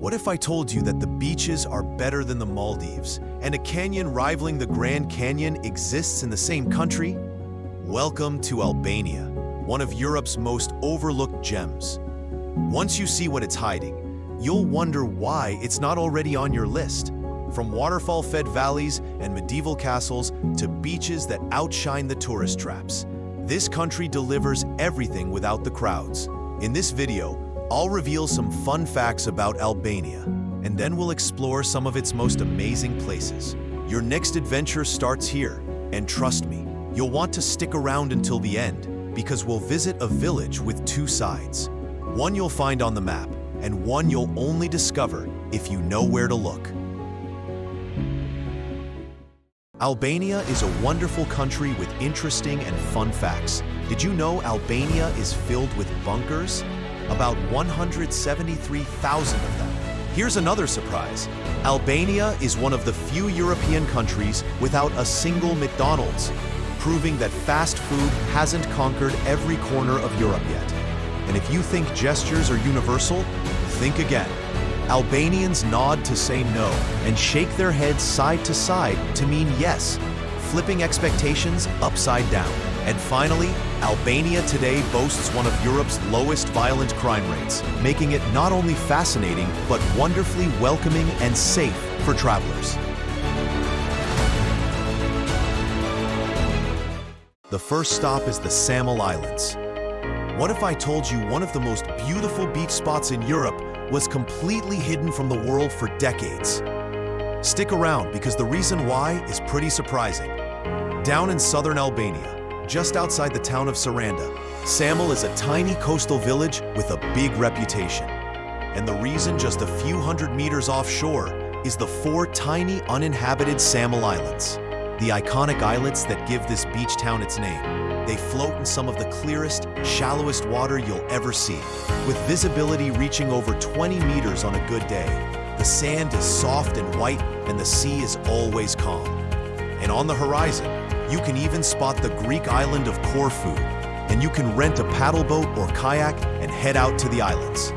What if I told you that the beaches are better than the Maldives, and a canyon rivaling the Grand Canyon exists in the same country? Welcome to Albania, one of Europe's most overlooked gems. Once you see what it's hiding, you'll wonder why it's not already on your list. From waterfall-fed valleys and medieval castles to beaches that outshine the tourist traps, this country delivers everything without the crowds. In this video, I'll reveal some fun facts about Albania, and then we'll explore some of its most amazing places. Your next adventure starts here, and trust me, you'll want to stick around until the end, because we'll visit a village with two sides. One you'll find on the map, and one you'll only discover if you know where to look. Albania is a wonderful country with interesting and fun facts. Did you know Albania is filled with bunkers? About 173,000 of them. Here's another surprise. Albania is one of the few European countries without a single McDonald's, proving that fast food hasn't conquered every corner of Europe yet. And if you think gestures are universal, think again. Albanians nod to say no and shake their heads side to side to mean yes, flipping expectations upside down. And finally, Albania today boasts one of Europe's lowest violent crime rates, making it not only fascinating, but wonderfully welcoming and safe for travelers. The first stop is the Ksamil Islands. What if I told you one of the most beautiful beach spots in Europe was completely hidden from the world for decades? Stick around, because the reason why is pretty surprising. Down in southern Albania, just outside the town of Sarande, Ksamil is a tiny coastal village with a big reputation. And the reason just a few hundred meters offshore is the four tiny uninhabited Ksamil Islands, the iconic islets that give this beach town its name. They float in some of the clearest, shallowest water you'll ever see, with visibility reaching over 20 meters on a good day. The sand is soft and white, and the sea is always calm. And on the horizon, you can even spot the Greek island of Corfu, and you can rent a paddle boat or kayak and head out to the islands.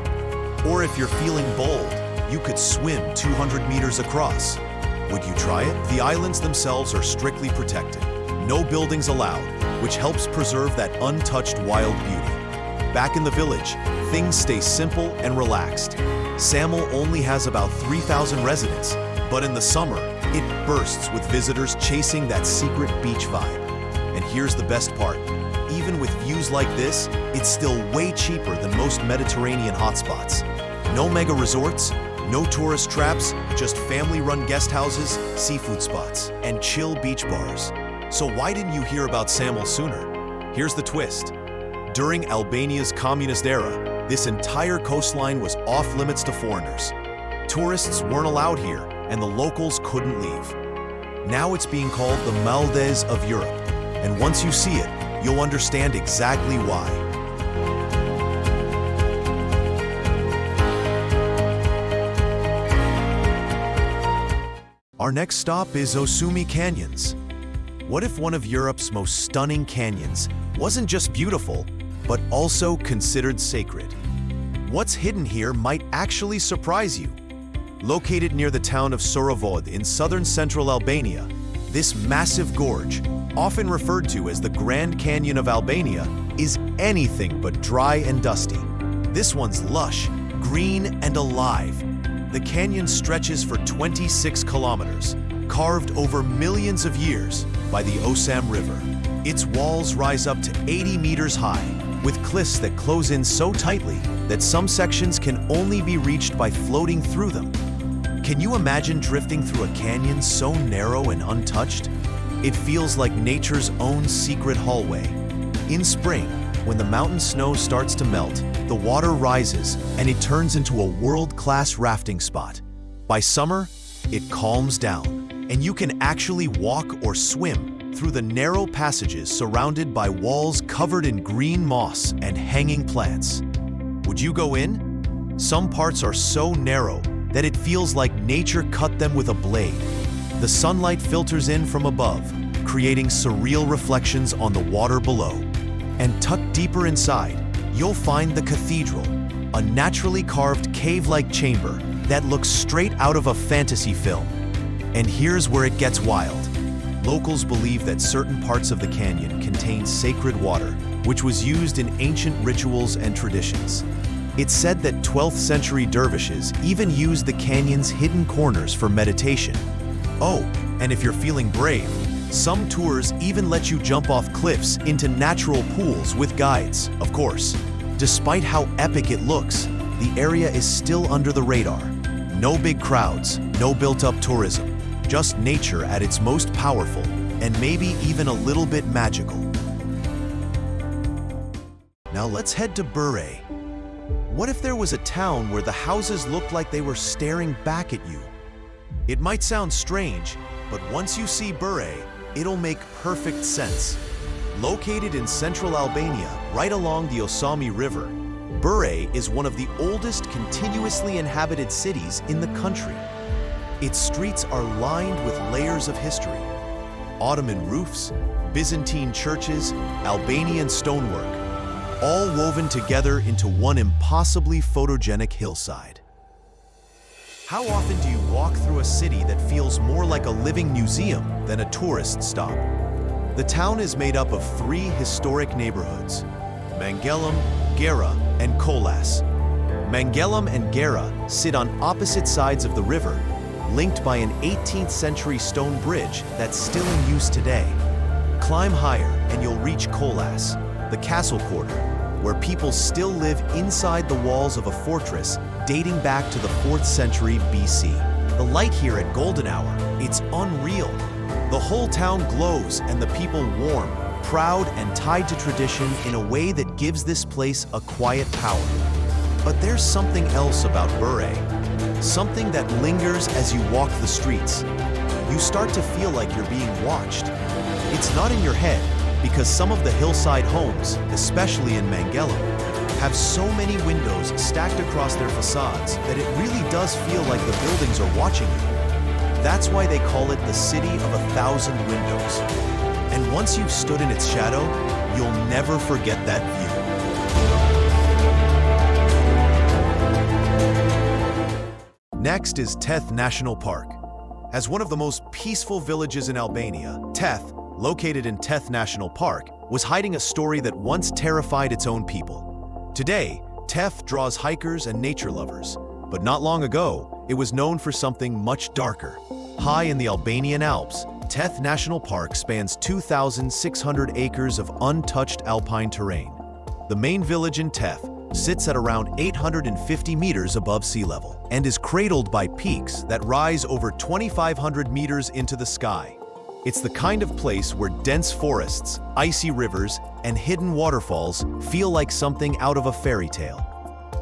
Or if you're feeling bold, you could swim 200 meters across. Would you try it? The islands themselves are strictly protected. No buildings allowed, which helps preserve that untouched wild beauty. Back in the village, things stay simple and relaxed. Ksamil only has about 3,000 residents, but in the summer, it bursts with visitors chasing that secret beach vibe. And here's the best part. Even with views like this, it's still way cheaper than most Mediterranean hotspots. No mega resorts, no tourist traps, just family-run guest houses, seafood spots, and chill beach bars. So why didn't you hear about Ksamil sooner? Here's the twist. During Albania's communist era, this entire coastline was off-limits to foreigners. Tourists weren't allowed here, and the locals couldn't leave. Now it's being called the Maldives of Europe, and once you see it, you'll understand exactly why. Our next stop is Osumi Canyons. What if one of Europe's most stunning canyons wasn't just beautiful, but also considered sacred? What's hidden here might actually surprise you. Located near the town of Voskopoje in southern central Albania, this massive gorge, often referred to as the Grand Canyon of Albania, is anything but dry and dusty. This one's lush, green, and alive. The canyon stretches for 26 kilometers, carved over millions of years by the Osumi River. Its walls rise up to 80 meters high, with cliffs that close in so tightly that some sections can only be reached by floating through them. Can you imagine drifting through a canyon so narrow and untouched? It feels like nature's own secret hallway. In spring, when the mountain snow starts to melt, the water rises and it turns into a world-class rafting spot. By summer, it calms down, and you can actually walk or swim through the narrow passages surrounded by walls covered in green moss and hanging plants. Would you go in? Some parts are so narrow that it feels like nature cut them with a blade. The sunlight filters in from above, creating surreal reflections on the water below. And tucked deeper inside, you'll find the cathedral, a naturally carved cave-like chamber that looks straight out of a fantasy film. And here's where it gets wild. Locals believe that certain parts of the canyon contain sacred water, which was used in ancient rituals and traditions. It's said that 12th century dervishes even used the canyon's hidden corners for meditation. Oh, and if you're feeling brave, some tours even let you jump off cliffs into natural pools with guides, of course. Despite how epic it looks, the area is still under the radar. No big crowds, no built-up tourism, just nature at its most powerful, and maybe even a little bit magical. Now let's head to Berat. What if there was a town where the houses looked like they were staring back at you? It might sound strange, but once you see Berat, it'll make perfect sense. Located in central Albania, right along the Osumi River, Berat is one of the oldest continuously inhabited cities in the country. Its streets are lined with layers of history. Ottoman roofs, Byzantine churches, Albanian stonework, all woven together into one impossibly photogenic hillside. How often do you walk through a city that feels more like a living museum than a tourist stop? The town is made up of 3 historic neighborhoods: Mangelem, Gera, and Kolas. Mangelem and Gera sit on opposite sides of the river, linked by an 18th century stone bridge that's still in use today. Climb higher and you'll reach Kolas, the castle quarter, where people still live inside the walls of a fortress dating back to the 4th century BC. The light here at golden hour, it's unreal. The whole town glows and the people warm, proud, and tied to tradition in a way that gives this place a quiet power. But there's something else about Berat, something that lingers as you walk the streets. You start to feel like you're being watched. It's not in your head, because some of the hillside homes, especially in Mangelem, have so many windows stacked across their facades that it really does feel like the buildings are watching you. That's why they call it the city of 1,000 windows. And once you've stood in its shadow, you'll never forget that view. Next is Theth National Park. As one of the most peaceful villages in Albania, Theth, located in Theth National Park, was hiding a story that once terrified its own people. Today, Theth draws hikers and nature lovers, but not long ago, it was known for something much darker. High in the Albanian Alps, Theth National Park spans 2,600 acres of untouched alpine terrain. The main village in Theth sits at around 850 meters above sea level and is cradled by peaks that rise over 2,500 meters into the sky. It's the kind of place where dense forests, icy rivers, and hidden waterfalls feel like something out of a fairy tale.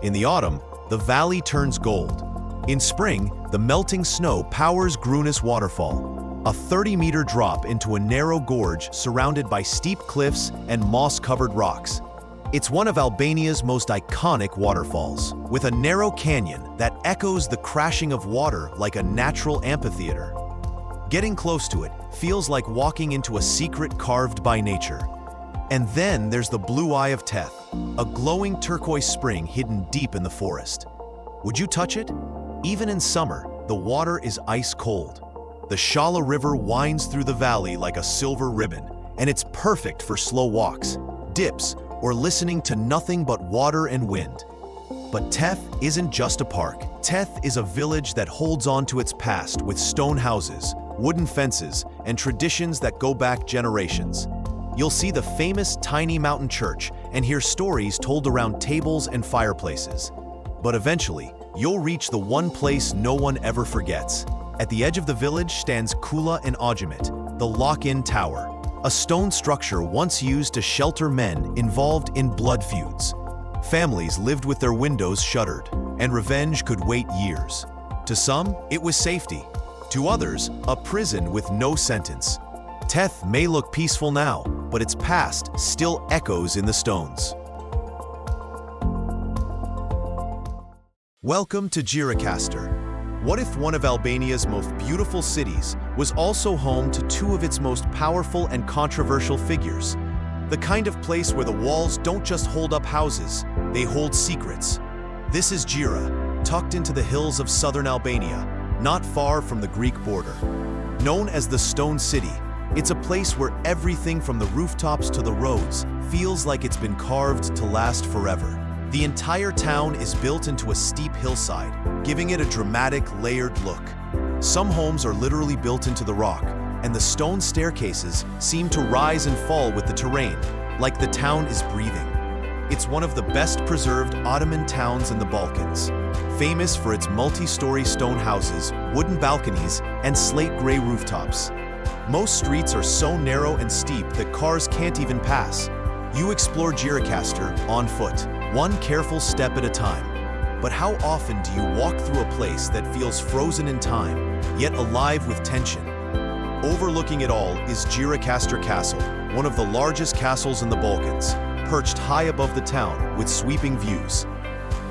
In the autumn, the valley turns gold. In spring, the melting snow powers Grunus Waterfall, a 30-meter drop into a narrow gorge surrounded by steep cliffs and moss-covered rocks. It's one of Albania's most iconic waterfalls, with a narrow canyon that echoes the crashing of water like a natural amphitheater. Getting close to it feels like walking into a secret carved by nature. And then there's the Blue Eye of Theth, a glowing turquoise spring hidden deep in the forest. Would you touch it? Even in summer, the water is ice cold. The Shala River winds through the valley like a silver ribbon, and it's perfect for slow walks, dips, or listening to nothing but water and wind. But Theth isn't just a park. Theth is a village that holds on to its past with stone houses, wooden fences, and traditions that go back generations. You'll see the famous tiny mountain church and hear stories told around tables and fireplaces. But eventually, you'll reach the one place no one ever forgets. At the edge of the village stands Kula and Ogjimit, the lock-in tower, a stone structure once used to shelter men involved in blood feuds. Families lived with their windows shuttered, and revenge could wait years. To some, it was safety. To others, a prison with no sentence. Theth may look peaceful now, but its past still echoes in the stones. Welcome to Gjirokaster. What if one of Albania's most beautiful cities was also home to 2 of its most powerful and controversial figures? The kind of place where the walls don't just hold up houses, they hold secrets. This is Gjira, tucked into the hills of southern Albania, not far from the Greek border. Known as the Stone City, it's a place where everything from the rooftops to the roads feels like it's been carved to last forever. The entire town is built into a steep hillside, giving it a dramatic, layered look. Some homes are literally built into the rock, and the stone staircases seem to rise and fall with the terrain, like the town is breathing. It's one of the best preserved Ottoman towns in the Balkans, famous for its multi-story stone houses, wooden balconies, and slate-gray rooftops. Most streets are so narrow and steep that cars can't even pass. You explore Gjirokaster on foot, one careful step at a time. But how often do you walk through a place that feels frozen in time, yet alive with tension? Overlooking it all is Gjirokaster Castle, one of the largest castles in the Balkans, perched high above the town with sweeping views.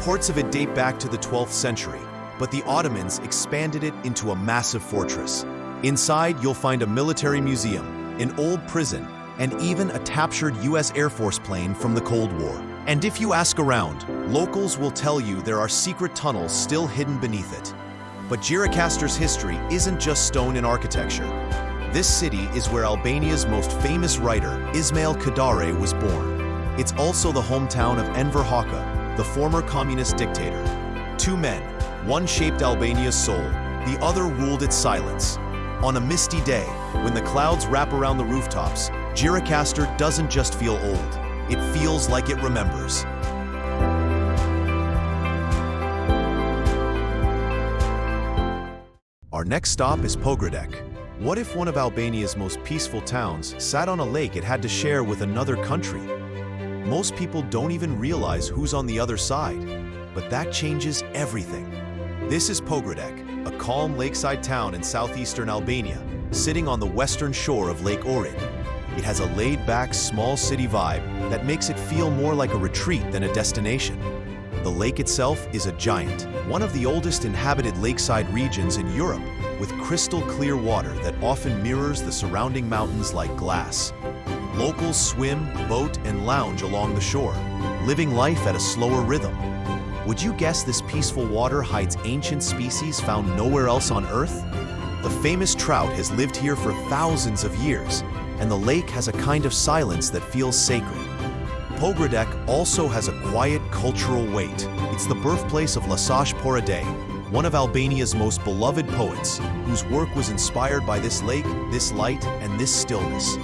Parts of it date back to the 12th century, but the Ottomans expanded it into a massive fortress. Inside, you'll find a military museum, an old prison, and even a captured US Air Force plane from the Cold War. And if you ask around, locals will tell you there are secret tunnels still hidden beneath it. But Gjirokaster's history isn't just stone and architecture. This city is where Albania's most famous writer, Ismail Qeparo, was born. It's also the hometown of Enver Hoxha, the former communist dictator. Two men, one shaped Albania's soul, the other ruled its silence. On a misty day, when the clouds wrap around the rooftops, Gjirokaster doesn't just feel old, it feels like it remembers. Our next stop is Pogradec. What if one of Albania's most peaceful towns sat on a lake it had to share with another country? Most people don't even realize who's on the other side, but that changes everything. This is Pogradec, a calm lakeside town in southeastern Albania, sitting on the western shore of Lake Ohrid. It has a laid-back, small city vibe that makes it feel more like a retreat than a destination. The lake itself is a giant, one of the oldest inhabited lakeside regions in Europe, with crystal-clear water that often mirrors the surrounding mountains like glass. Locals swim, boat, and lounge along the shore, living life at a slower rhythm. Would you guess this peaceful water hides ancient species found nowhere else on Earth? The famous trout has lived here for thousands of years, and the lake has a kind of silence that feels sacred. Pogradec also has a quiet cultural weight. It's the birthplace of Lasash Porade, one of Albania's most beloved poets, whose work was inspired by this lake, this light, and this stillness.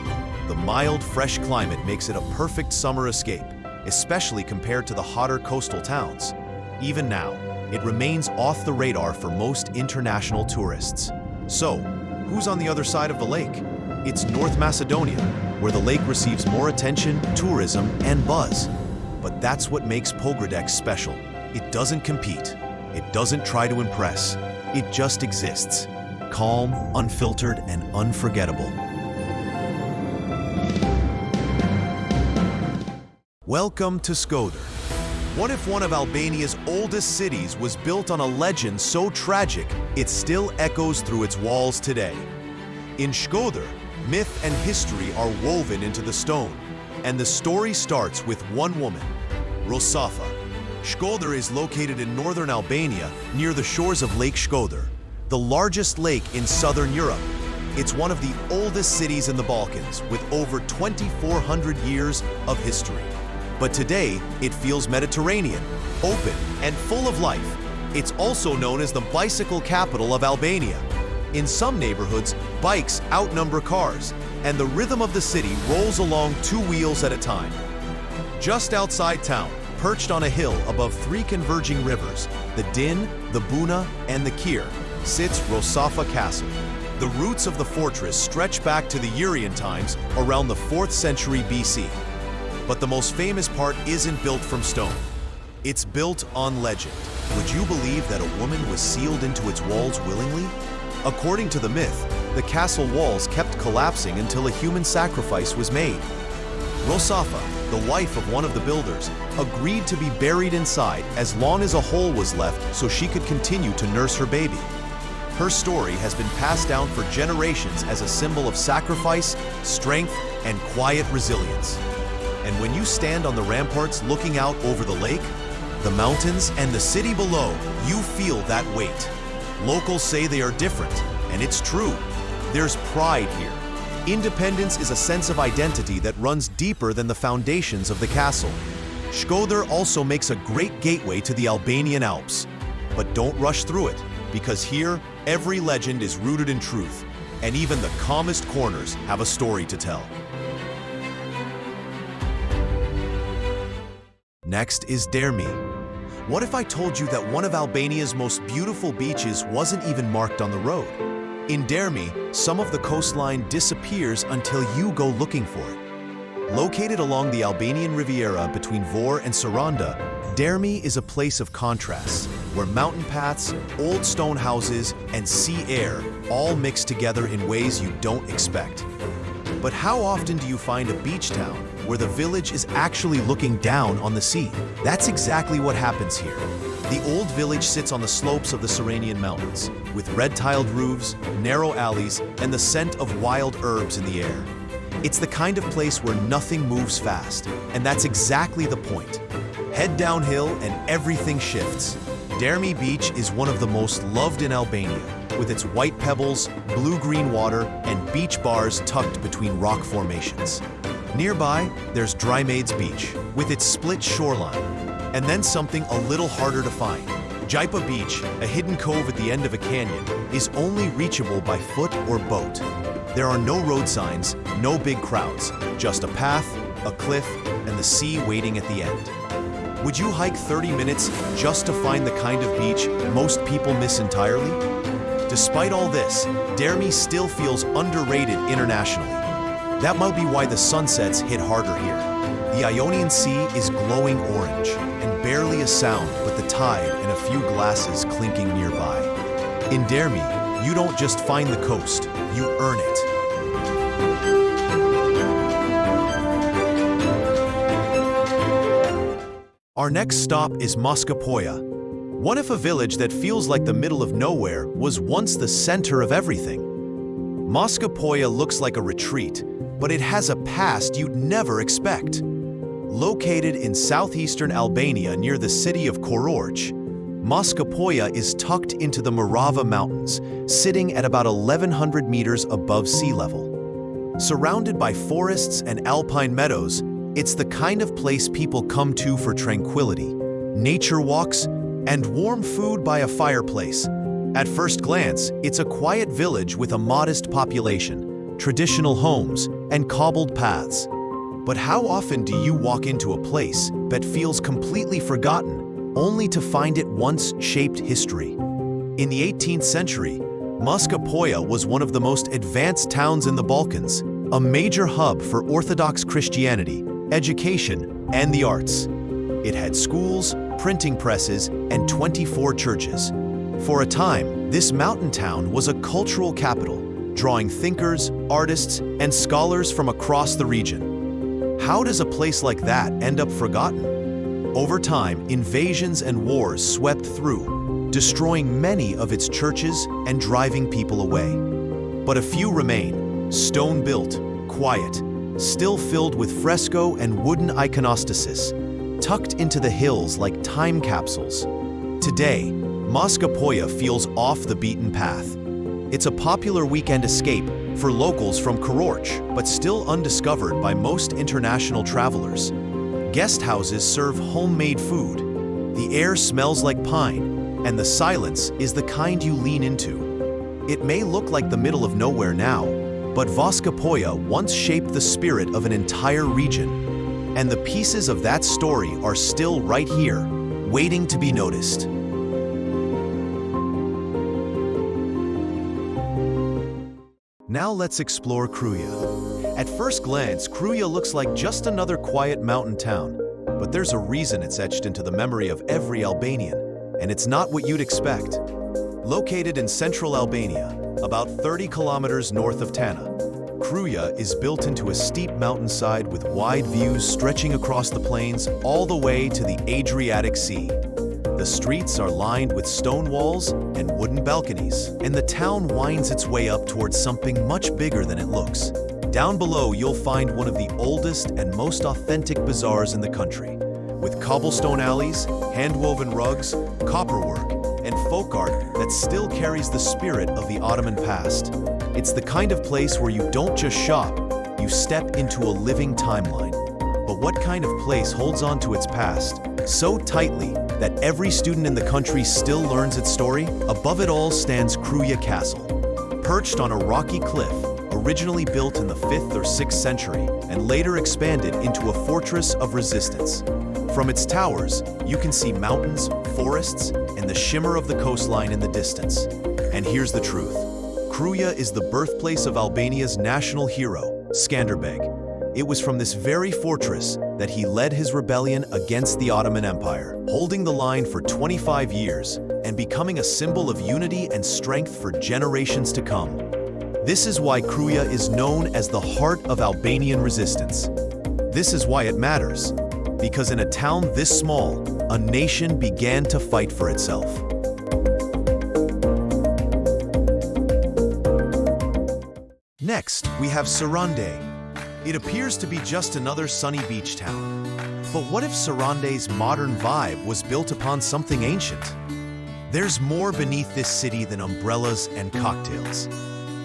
The mild, fresh climate makes it a perfect summer escape, especially compared to the hotter coastal towns. Even now, it remains off the radar for most international tourists. So, who's on the other side of the lake? It's North Macedonia, where the lake receives more attention, tourism, and buzz. But that's what makes Pogradec special. It doesn't compete. It doesn't try to impress. It just exists. Calm, unfiltered, and unforgettable. Welcome to Shkoder. What if one of Albania's oldest cities was built on a legend so tragic it still echoes through its walls today? In Shkoder, myth and history are woven into the stone, and the story starts with one woman, Rosafa. Shkoder is located in northern Albania near the shores of Lake Shkoder, the largest lake in southern Europe. It's one of the oldest cities in the Balkans with over 2,400 years of history. But today, it feels Mediterranean, open, and full of life. It's also known as the bicycle capital of Albania. In some neighborhoods, bikes outnumber cars, and the rhythm of the city rolls along two wheels at a time. Just outside town, perched on a hill above three converging rivers, the Din, the Buna, and the Kir, sits Rosafa Castle. The roots of the fortress stretch back to the Ionian times around the 4th century BC. But the most famous part isn't built from stone. It's built on legend. Would you believe that a woman was sealed into its walls willingly? According to the myth, the castle walls kept collapsing until a human sacrifice was made. Rosafa, the wife of one of the builders, agreed to be buried inside as long as a hole was left so she could continue to nurse her baby. Her story has been passed down for generations as a symbol of sacrifice, strength, and quiet resilience. And when you stand on the ramparts looking out over the lake, The mountains and the city below, you feel that weight. Locals say they are different, and it's true. There's pride here. Independence is a sense of identity that runs deeper than the foundations of the castle. Shkoder also makes a great gateway to the Albanian Alps. But don't rush through it, because here, every legend is rooted in truth, and even the calmest corners have a story to tell. Next is Dhermi. What if I told you that one of Albania's most beautiful beaches wasn't even marked on the road? In Dhermi, some of the coastline disappears until you go looking for it. Located along the Albanian Riviera between Vor and Sarande, Dhermi is a place of contrasts, where mountain paths, old stone houses, and sea air all mix together in ways you don't expect. But how often do you find a beach town where the village is actually looking down on the sea? That's exactly what happens here. The old village sits on the slopes of the Iranian mountains, with red-tiled roofs, narrow alleys, and the scent of wild herbs in the air. It's the kind of place where nothing moves fast, and that's exactly the point. Head downhill and everything shifts. Dhermi Beach is one of the most loved in Albania, with its white pebbles, blue-green water, and beach bars tucked between rock formations. Nearby, there's Drymades Beach, with its split shoreline, and then something a little harder to find. Qeparo Beach, a hidden cove at the end of a canyon, is only reachable by foot or boat. There are no road signs, no big crowds, just a path, a cliff, and the sea waiting at the end. Would you hike 30 minutes just to find the kind of beach most people miss entirely? Despite all this, Dhermi still feels underrated internationally. That might be why the sunsets hit harder here. The Ionian Sea is glowing orange, and barely a sound but the tide and a few glasses clinking nearby. In Dhermi, you don't just find the coast, you earn it. Our next stop is Voskopoje. What if a village that feels like the middle of nowhere was once the center of everything? Voskopoje looks like a retreat, but it has a past you'd never expect. Located in southeastern Albania near the city of Kruje, Voskopoje is tucked into the Morava Mountains, sitting at about 1,100 meters above sea level. Surrounded by forests and alpine meadows, it's the kind of place people come to for tranquility, nature walks, and warm food by a fireplace. At first glance, it's a quiet village with a modest population, traditional homes, and cobbled paths. But how often do you walk into a place that feels completely forgotten, only to find it once shaped history? In the 18th century, Voskopoje was one of the most advanced towns in the Balkans, a major hub for Orthodox Christianity, education, and the arts. It had schools, printing presses, and 24 churches. For a time, this mountain town was a cultural capital, drawing thinkers, artists, and scholars from across the region. How does a place like that end up forgotten? Over time, invasions and wars swept through, destroying many of its churches and driving people away. But a few remain, stone-built, quiet, still filled with fresco and wooden iconostasis, tucked into the hills like time capsules. Today, Voskopoje feels off the beaten path. It's a popular weekend escape for locals from Kruje, but still undiscovered by most international travelers. Guest houses serve homemade food. The air smells like pine, and the silence is the kind you lean into. It may look like the middle of nowhere now, but Voskopoje once shaped the spirit of an entire region. And the pieces of that story are still right here, waiting to be noticed. Now let's explore Kruje. At first glance, Kruje looks like just another quiet mountain town, but there's a reason it's etched into the memory of every Albanian, and it's not what you'd expect. Located in central Albania, about 30 kilometers north of Tirana, Kruje is built into a steep mountainside with wide views stretching across the plains all the way to the Adriatic Sea. The streets are lined with stone walls and wooden balconies, and the town winds its way up towards something much bigger than it looks. Down below, you'll find one of the oldest and most authentic bazaars in the country, with cobblestone alleys, hand-woven rugs, copperwork, and folk art that still carries the spirit of the Ottoman past. It's the kind of place where you don't just shop, you step into a living timeline. But what kind of place holds on to its past so tightly that every student in the country still learns its story? Above it all stands Kruje Castle. Perched on a rocky cliff, originally built in the 5th or 6th century and later expanded into a fortress of resistance. From its towers, you can see mountains, forests, and the shimmer of the coastline in the distance. And here's the truth. Kruje is the birthplace of Albania's national hero, Skanderbeg. It was from this very fortress that he led his rebellion against the Ottoman Empire, holding the line for 25 years and becoming a symbol of unity and strength for generations to come. This is why Kruje is known as the heart of Albanian resistance. This is why it matters, because in a town this small, a nation began to fight for itself. Next, we have Sarande. It appears to be just another sunny beach town. But what if Sarande's modern vibe was built upon something ancient? There's more beneath this city than umbrellas and cocktails.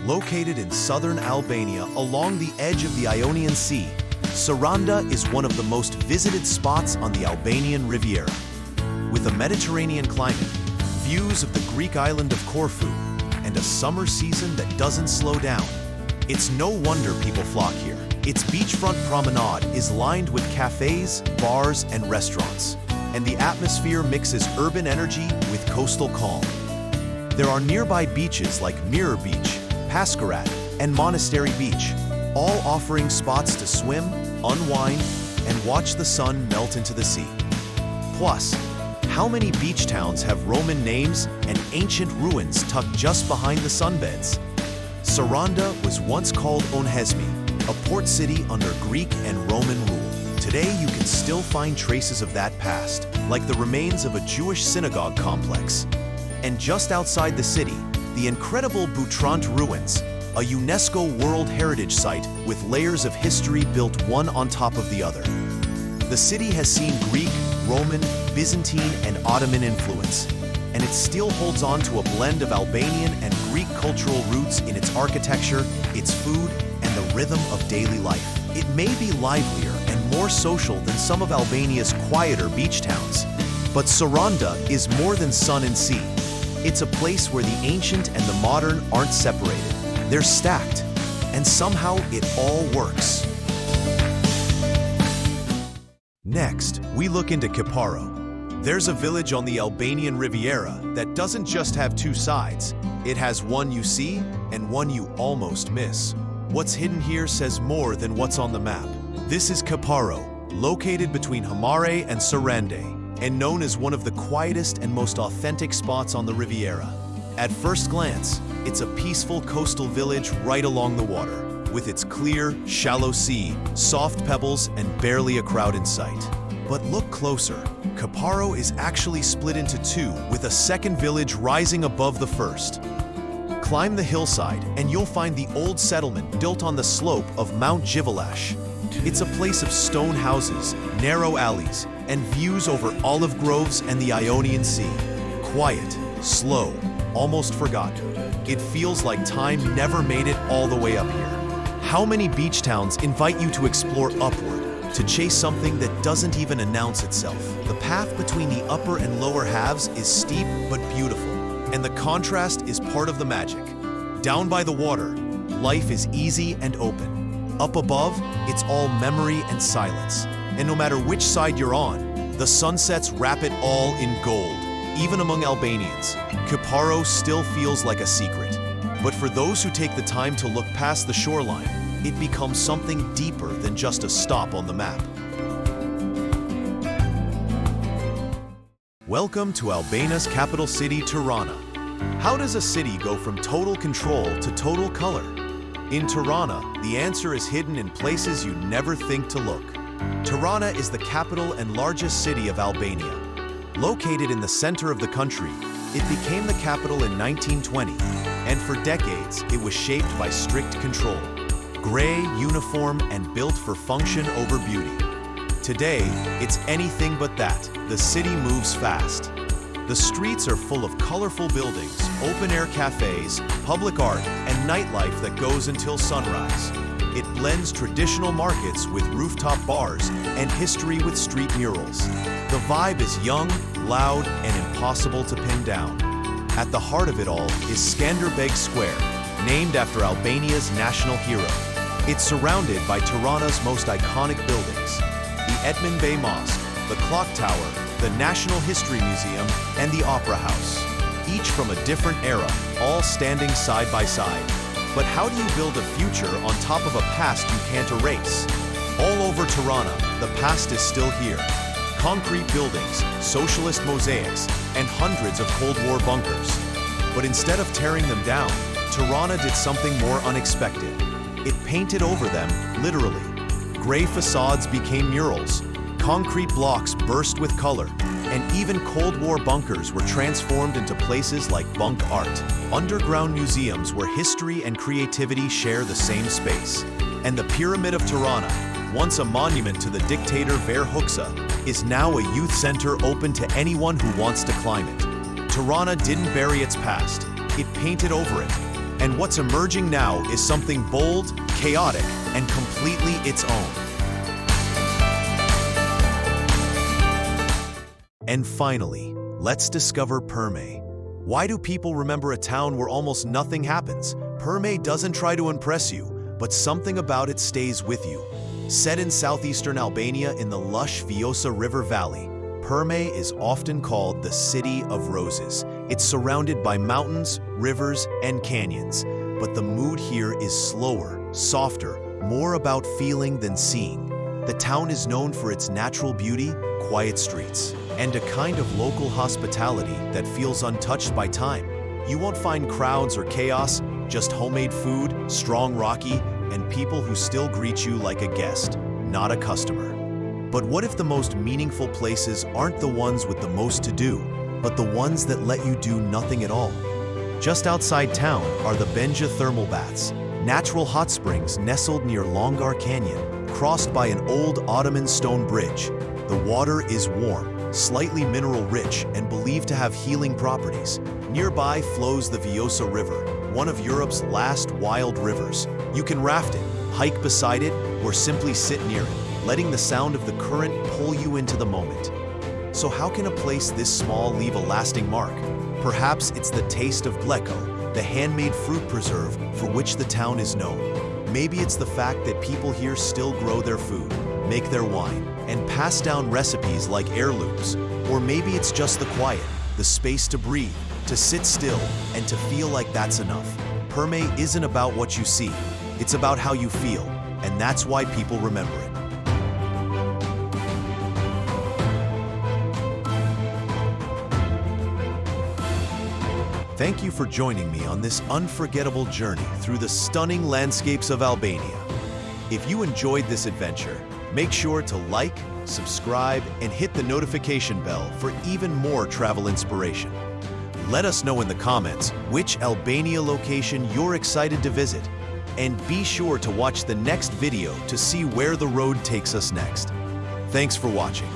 Located in southern Albania along the edge of the Ionian Sea, Saranda is one of the most visited spots on the Albanian Riviera. With a Mediterranean climate, views of the Greek island of Corfu, and a summer season that doesn't slow down, it's no wonder people flock here. Its beachfront promenade is lined with cafes, bars, and restaurants, and the atmosphere mixes urban energy with coastal calm. There are nearby beaches like Mirror Beach, Paskarat, and Monastery Beach, all offering spots to swim, unwind, and watch the sun melt into the sea. Plus, how many beach towns have Roman names and ancient ruins tucked just behind the sunbeds? Saranda was once called Onhesmi, a port city under Greek and Roman rule. Today, you can still find traces of that past, like the remains of a Jewish synagogue complex. And just outside the city, the incredible Butrant ruins, a UNESCO World Heritage Site with layers of history built one on top of the other. The city has seen Greek, Roman, Byzantine, and Ottoman influence, and it still holds on to a blend of Albanian and Greek cultural roots in its architecture, its food, and the rhythm of daily life. It may be livelier and more social than some of Albania's quieter beach towns, but Saranda is more than sun and sea. It's a place where the ancient and the modern aren't separated. They're stacked, and somehow it all works. Next, we look into Qeparo. There's a village on the Albanian Riviera that doesn't just have two sides. It has one you see and one you almost miss. What's hidden here says more than what's on the map. This is Qeparo, located between Hamare and Sarande, and known as one of the quietest and most authentic spots on the Riviera. At first glance, it's a peaceful coastal village right along the water, with its clear, shallow sea, soft pebbles, and barely a crowd in sight. But look closer. Qeparo is actually split into two, with a second village rising above the first. Climb the hillside, and you'll find the old settlement built on the slope of Mount Gjirokaster. It's a place of stone houses, narrow alleys, and views over olive groves and the Ionian Sea. Quiet, slow, almost forgotten. It feels like time never made it all the way up here. How many beach towns invite you to explore upward, to chase something that doesn't even announce itself? The path between the upper and lower halves is steep but beautiful, and the contrast is part of the magic. Down by the water, life is easy and open. Up above, it's all memory and silence. And no matter which side you're on, the sunsets wrap it all in gold. Even among Albanians, Qeparo still feels like a secret. But for those who take the time to look past the shoreline, it becomes something deeper than just a stop on the map. Welcome to Albania's capital city, Tirana. How does a city go from total control to total color? In Tirana, the answer is hidden in places you never think to look. Tirana is the capital and largest city of Albania. Located in the center of the country, it became the capital in 1920, and for decades it was shaped by strict control. Gray, uniform, and built for function over beauty. Today, it's anything but that. The city moves fast. The streets are full of colorful buildings, open-air cafes, public art, and nightlife that goes until sunrise. It blends traditional markets with rooftop bars and history with street murals. The vibe is young, loud, and impossible to pin down. At the heart of it all is Skanderbeg Square, named after Albania's national hero. It's surrounded by Tirana's most iconic buildings: the Edmund Bey Mosque, the Clock Tower, the National History Museum, and the Opera House, each from a different era, all standing side by side. But how do you build a future on top of a past you can't erase? All over Tirana, the past is still here. Concrete buildings, socialist mosaics, and hundreds of Cold War bunkers. But instead of tearing them down, Tirana did something more unexpected. It painted over them, literally. Gray facades became murals, concrete blocks burst with color, and even Cold War bunkers were transformed into places like bunk art. Underground museums where history and creativity share the same space. And the Pyramid of Tirana, once a monument to the dictator Ver Huksa, is now a youth center open to anyone who wants to climb it. Tirana didn't bury its past, it painted over it. And what's emerging now is something bold, chaotic, and completely its own. And finally, let's discover Permet. Why do people remember a town where almost nothing happens? Permet doesn't try to impress you, but something about it stays with you. Set in southeastern Albania in the lush Vjosa River Valley, Permet is often called the City of Roses. It's surrounded by mountains, rivers, and canyons. But the mood here is slower, softer, more about feeling than seeing. The town is known for its natural beauty, quiet streets, and a kind of local hospitality that feels untouched by time. You won't find crowds or chaos, just homemade food, strong Rocky, and people who still greet you like a guest, not a customer. But what if the most meaningful places aren't the ones with the most to do, but the ones that let you do nothing at all? Just outside town are the Benja thermal baths, natural hot springs nestled near Longar Canyon, crossed by an old Ottoman stone bridge. The water is warm, slightly mineral-rich, and believed to have healing properties. Nearby flows the Vjosa River, one of Europe's last wild rivers. You can raft it, hike beside it, or simply sit near it, letting the sound of the current pull you into the moment. So how can a place this small leave a lasting mark? Perhaps it's the taste of gleko, the handmade fruit preserve for which the town is known. Maybe it's the fact that people here still grow their food, make their wine, and pass down recipes like heirlooms. Or maybe it's just the quiet, the space to breathe, to sit still, and to feel like that's enough. Permet isn't about what you see, it's about how you feel, and that's why people remember it. Thank you for joining me on this unforgettable journey through the stunning landscapes of Albania. If you enjoyed this adventure, make sure to like, subscribe, and hit the notification bell for even more travel inspiration. Let us know in the comments which Albania location you're excited to visit, and be sure to watch the next video to see where the road takes us next. Thanks for watching.